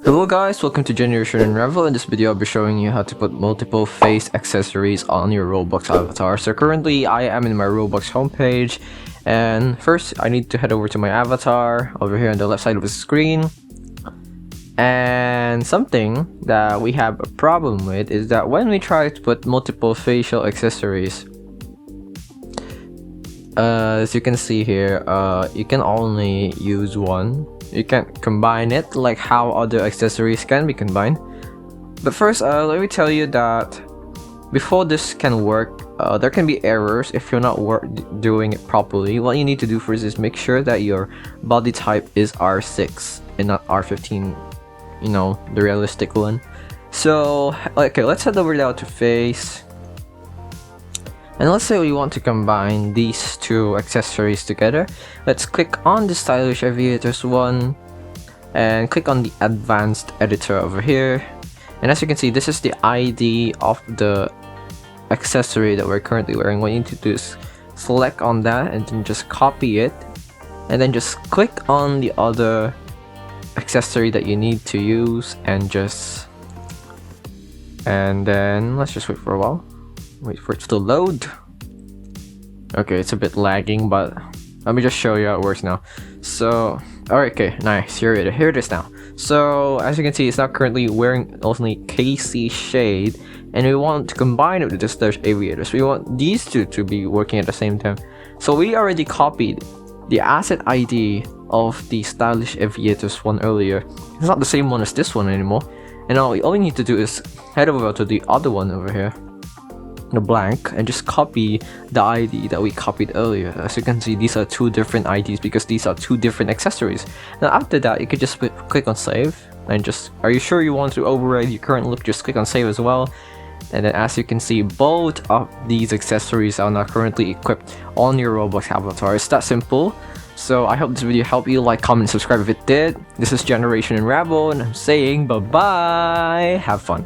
Hello guys, welcome to Generation Unravel. In this video I'll be showing you how to put multiple face accessories on your Roblox avatar. So currently I am in my Roblox homepage, and first I need to head over to my avatar over here on the left side of the screen. And something that we have a problem with is that when we try to put multiple facial accessories, as you can see here, you can only use one. You can't combine it like how other accessories can be combined. But first, let me tell you that before this can work, there can be errors if you're not doing it properly. What you need to do first is make sure that your body type is R6 and not R15, you know, the realistic one. So, okay, let's head over now to face. And let's say we want to combine these two accessories together. Let's click on the stylish aviators one and click on the advanced editor over here. And as you can see, this is the ID of the accessory that we're currently wearing. What you need to do is select on that and then just copy it, and then just click on the other accessory that you need to use and then let's just wait for a while. Wait for it to load. Okay, it's a bit lagging, but let me just show you how it works now. So, alright, okay, nice. Here it is now. So, as you can see, it's now currently wearing only KC shade, and we want to combine it with the stylish aviators. We want these two to be working at the same time. So we already copied the asset ID of the stylish aviators one earlier. It's not the same one as this one anymore. And now all we need to do is head over to the other one over here, the blank, and just copy the ID that we copied earlier. As you can see, these are two different IDs because these are two different accessories. Now after that, you could just click on save and just, are you sure you want to override your current look? Just click on save as well. And then as you can see, both of these accessories are now currently equipped on your Roblox avatar. It's that simple. So I hope this video helped you. Like, comment, and subscribe if it did. This is Generation Unravel, and I'm saying bye bye. Have fun.